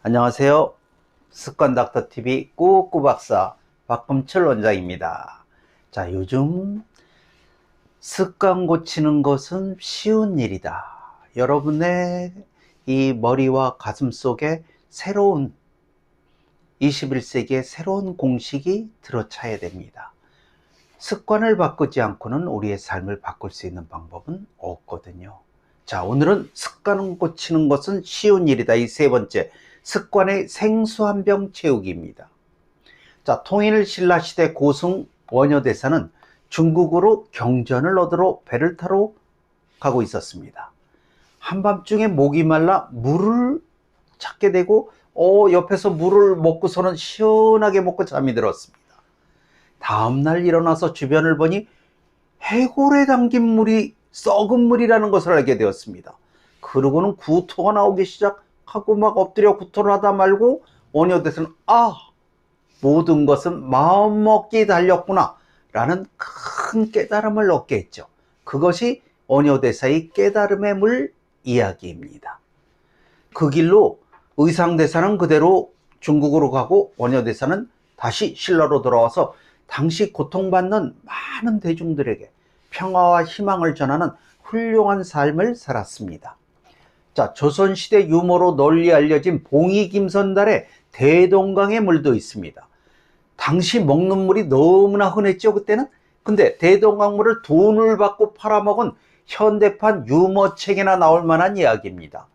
안녕하세요. 습관닥터TV 꾸꾸박사 박금철 원장입니다. 자, 요즘 습관 고치는 것은 쉬운 일이다. 여러분의 이 머리와 가슴 속에 새로운 21세기의 새로운 공식이 들어차야 됩니다. 습관을 바꾸지 않고는 우리의 삶을 바꿀 수 있는 방법은 없거든요. 자, 오늘은 습관 고치는 것은 쉬운 일이다. 이 세 번째, 습관의 생수 한 병 채우기입니다. 자, 통일 신라시대 고승 원효대사는 중국으로 경전을 얻으러 배를 타러 가고 있었습니다. 한밤중에 목이 말라 물을 찾게 되고 옆에서 물을 먹고서는 시원하게 먹고 잠이 들었습니다. 다음날 일어나서 주변을 보니 해골에 담긴 물이 썩은 물이라는 것을 알게 되었습니다. 그러고는 구토가 나오기 시작하고 막 엎드려 구토를 하다 말고 원효대사는 모든 것은 마음먹기 달렸구나 라는 큰 깨달음을 얻게 했죠. 그것이 원효대사의 깨달음의 물 이야기입니다. 그 길로 의상대사는 그대로 중국으로 가고 원효대사는 다시 신라로 돌아와서 당시 고통받는 많은 대중들에게 평화와 희망을 전하는 훌륭한 삶을 살았습니다. 자, 조선시대 유머로 널리 알려진 봉이김선달의 대동강의 물도 있습니다. 당시 먹는 물이 너무나 흔했죠, 그때는. 근데 대동강물을 돈을 받고 팔아먹은 현대판 유머책에나 나올 만한 이야기입니다.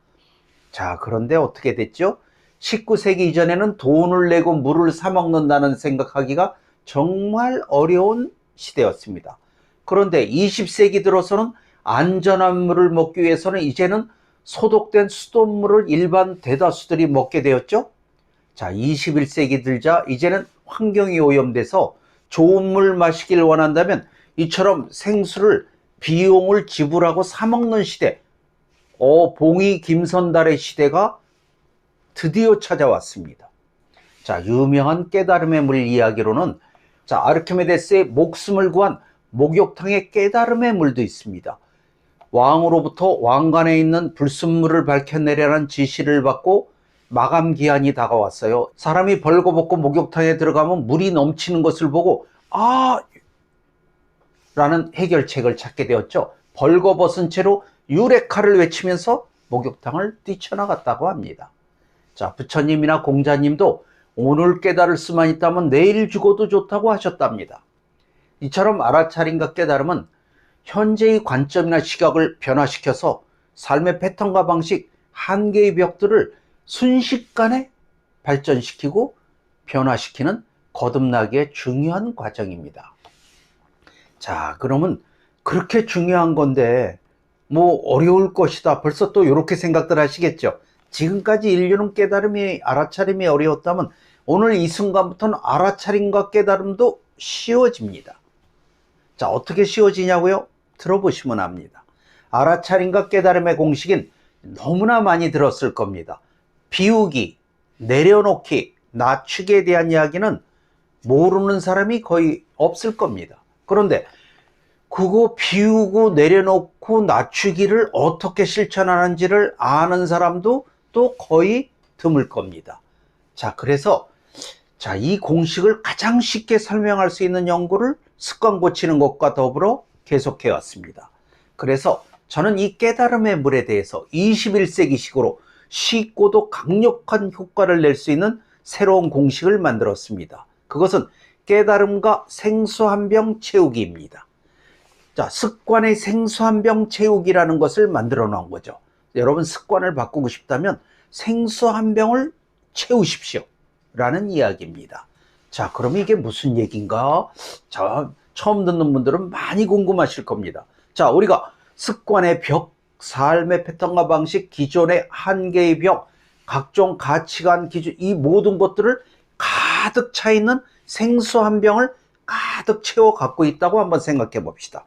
자, 그런데 어떻게 됐죠? 19세기 이전에는 돈을 내고 물을 사 먹는다는 생각하기가 정말 어려운 시대였습니다. 그런데 20세기 들어서는 안전한 물을 먹기 위해서는 이제는 소독된 수돗물을 일반 대다수들이 먹게 되었죠. 자, 21세기 들자 이제는 환경이 오염돼서 좋은 물 마시길 원한다면 이처럼 생수를 비용을 지불하고 사 먹는 시대, 봉이 김선달의 시대가 드디어 찾아왔습니다. 자, 유명한 깨달음의 물 이야기로는 아르키메데스의 목숨을 구한 목욕탕의 깨달음의 물도 있습니다. 왕으로부터 왕관에 있는 불순물을 밝혀내라는 지시를 받고 마감 기한이 다가왔어요. 사람이 벌거벗고 목욕탕에 들어가면 물이 넘치는 것을 보고 라는 해결책을 찾게 되었죠. 벌거벗은 채로 유레카를 외치면서 목욕탕을 뛰쳐나갔다고 합니다. 자, 부처님이나 공자님도 오늘 깨달을 수만 있다면 내일 죽어도 좋다고 하셨답니다. 이처럼 알아차림과 깨달음은 현재의 관점이나 시각을 변화시켜서 삶의 패턴과 방식, 한계의 벽들을 순식간에 발전시키고 변화시키는 거듭나기의 중요한 과정입니다. 자, 그러면 그렇게 중요한 건데 어려울 것이다. 벌써 또 이렇게 생각들 하시겠죠. 지금까지 인류는 깨달음이, 알아차림이 어려웠다면 오늘 이 순간부터는 알아차림과 깨달음도 쉬워집니다. 자, 어떻게 쉬워지냐고요? 들어보시면 압니다. 알아차림과 깨달음의 공식은 너무나 많이 들었을 겁니다. 비우기, 내려놓기, 낮추기에 대한 이야기는 모르는 사람이 거의 없을 겁니다. 그런데 그거 비우고 내려놓고 낮추기를 어떻게 실천하는지를 아는 사람도 또 거의 드물 겁니다. 자, 그래서 이 공식을 가장 쉽게 설명할 수 있는 연구를 습관 고치는 것과 더불어 계속해 왔습니다. 그래서 저는 이 깨달음의 물에 대해서 21세기식으로 쉽고도 강력한 효과를 낼 수 있는 새로운 공식을 만들었습니다. 그것은 깨달음과 생수 한 병 채우기입니다. 자, 습관의 생수 한 병 채우기라는 것을 만들어 놓은 거죠. 여러분, 습관을 바꾸고 싶다면 생수 한 병을 채우십시오 라는 이야기입니다. 자, 그럼 이게 무슨 얘기인가? 자, 처음 듣는 분들은 많이 궁금하실 겁니다. 자, 우리가 습관의 벽, 삶의 패턴과 방식, 기존의 한계의 벽, 각종 가치관, 기준, 이 모든 것들을 가득 차 있는 생수 한 병을 가득 채워 갖고 있다고 한번 생각해 봅시다.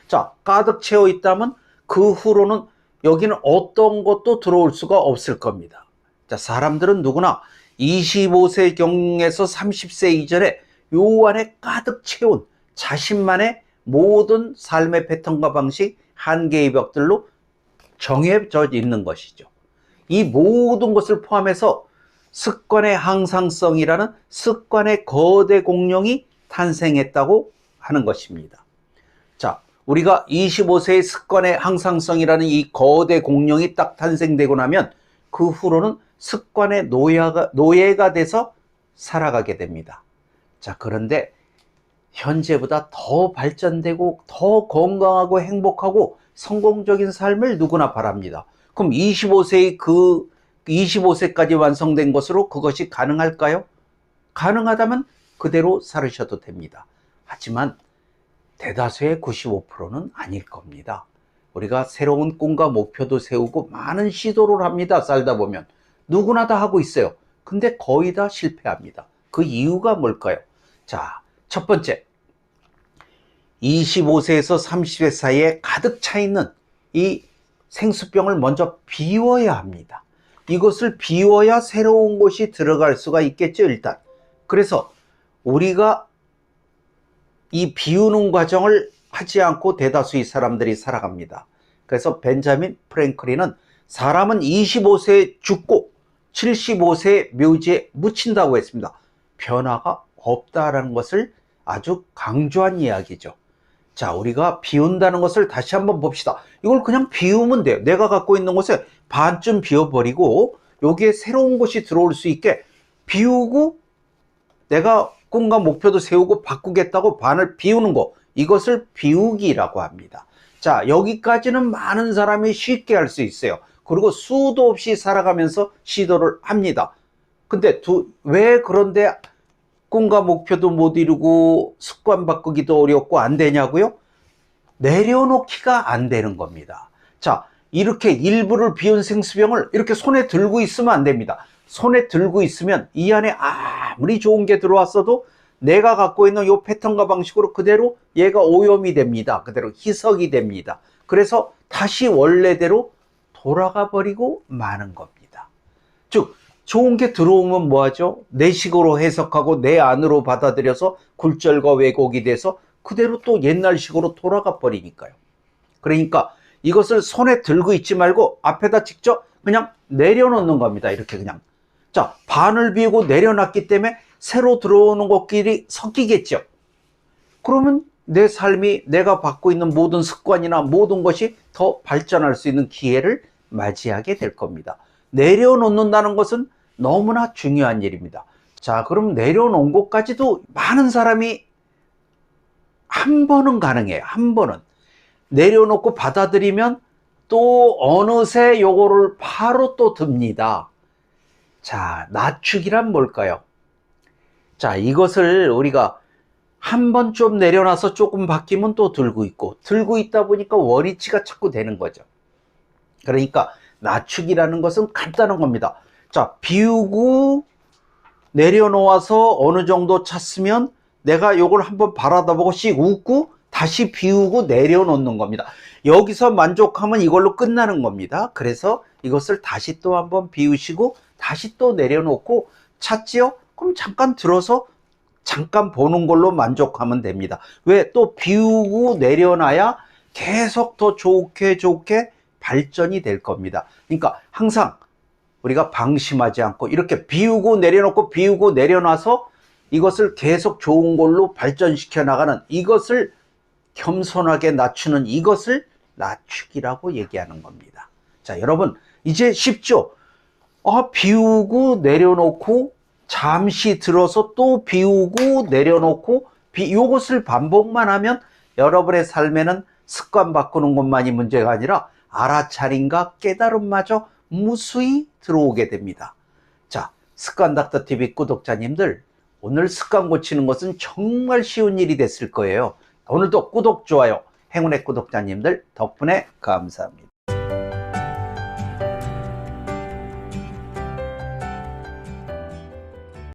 자, 가득 채워 있다면 그 후로는 여기는 어떤 것도 들어올 수가 없을 겁니다. 자, 사람들은 누구나 25세경에서 30세 이전에 요 안에 가득 채운 자신만의 모든 삶의 패턴과 방식, 한계의 벽들로 정해져 있는 것이죠. 이 모든 것을 포함해서 습관의 항상성이라는 습관의 거대 공룡이 탄생했다고 하는 것입니다. 자, 우리가 25세의 습관의 항상성이라는 이 거대 공룡이 딱 탄생되고 나면 그 후로는 습관의 노예가 돼서 살아가게 됩니다. 자, 그런데 현재보다 더 발전되고 더 건강하고 행복하고 성공적인 삶을 누구나 바랍니다. 그럼 25세까지 완성된 것으로 그것이 가능할까요? 가능하다면 그대로 살으셔도 됩니다. 하지만 대다수의 95%는 아닐 겁니다. 우리가 새로운 꿈과 목표도 세우고 많은 시도를 합니다. 살다 보면 누구나 다 하고 있어요. 근데 거의 다 실패합니다. 그 이유가 뭘까요? 자, 첫 번째, 25세에서 30세 사이에 가득 차 있는 이 생수병을 먼저 비워야 합니다. 이것을 비워야 새로운 것이 들어갈 수가 있겠죠, 일단. 그래서 우리가 이 비우는 과정을 하지 않고 대다수의 사람들이 살아갑니다. 그래서 벤자민 프랭클린은 사람은 25세에 죽고 75세에 묘지에 묻힌다고 했습니다. 변화가 없다라는 것을 아주 강조한 이야기죠. 자, 우리가 비운다는 것을 다시 한번 봅시다. 이걸 그냥 비우면 돼요. 내가 갖고 있는 것에 반쯤 비워버리고 여기에 새로운 것이 들어올 수 있게 비우고, 내가 꿈과 목표도 세우고 바꾸겠다고 반을 비우는 거, 이것을 비우기라고 합니다. 자, 여기까지는 많은 사람이 쉽게 할 수 있어요. 그리고 수도 없이 살아가면서 시도를 합니다. 근데 왜 그런데 꿈과 목표도 못 이루고 습관 바꾸기도 어렵고 안 되냐고요? 내려놓기가 안 되는 겁니다. 자, 이렇게 일부를 비운 생수병을 이렇게 손에 들고 있으면 안 됩니다. 손에 들고 있으면 이 안에 아무리 좋은 게 들어왔어도 내가 갖고 있는 이 패턴과 방식으로 그대로 얘가 오염이 됩니다. 그대로 희석이 됩니다. 그래서 다시 원래대로 돌아가 버리고 마는 겁니다. 즉, 좋은 게 들어오면 뭐하죠? 내 식으로 해석하고 내 안으로 받아들여서 굴절과 왜곡이 돼서 그대로 또 옛날식으로 돌아가 버리니까요. 그러니까 이것을 손에 들고 있지 말고 앞에다 직접 그냥 내려놓는 겁니다. 이렇게 그냥. 자, 반을 비우고 내려놨기 때문에 새로 들어오는 것끼리 섞이겠죠. 그러면 내 삶이, 내가 갖고 있는 모든 습관이나 모든 것이 더 발전할 수 있는 기회를 맞이하게 될 겁니다. 내려놓는다는 것은 너무나 중요한 일입니다. 자, 그럼 내려놓은 것까지도 많은 사람이 한 번은 가능해요. 한 번은. 내려놓고 받아들이면 또 어느새 요거를 바로 또 듭니다. 자, 낮추기란 뭘까요? 자, 이것을 우리가 한 번 좀 내려놔서 조금 바뀌면 또 들고 있고, 들고 있다 보니까 원위치가 자꾸 되는 거죠. 그러니까 낮추기라는 것은 간단한 겁니다. 자, 비우고 내려놓아서 어느 정도 찼으면 내가 요걸 한번 바라다보고 씩 웃고 다시 비우고 내려놓는 겁니다. 여기서 만족하면 이걸로 끝나는 겁니다. 그래서 이것을 다시 또 한번 비우시고 다시 또 내려놓고 찼지요? 그럼 잠깐 들어서 잠깐 보는 걸로 만족하면 됩니다. 왜? 또 비우고 내려놔야 계속 더 좋게 발전이 될 겁니다. 그러니까 항상 우리가 방심하지 않고 이렇게 비우고 내려놓고 비우고 내려놔서 이것을 계속 좋은 걸로 발전시켜 나가는, 이것을 겸손하게 낮추는, 이것을 낮추기라고 얘기하는 겁니다. 자, 여러분 이제 쉽죠? 비우고 내려놓고 잠시 들어서 또 비우고 내려놓고 이것을 반복만 하면 여러분의 삶에는 습관 바꾸는 것만이 문제가 아니라 알아차림과 깨달음마저 무수히 들어오게 됩니다. 자, 습관닥터TV 구독자님들, 오늘 습관 고치는 것은 정말 쉬운 일이 됐을 거예요. 오늘도 구독, 좋아요, 행운의 구독자님들 덕분에 감사합니다.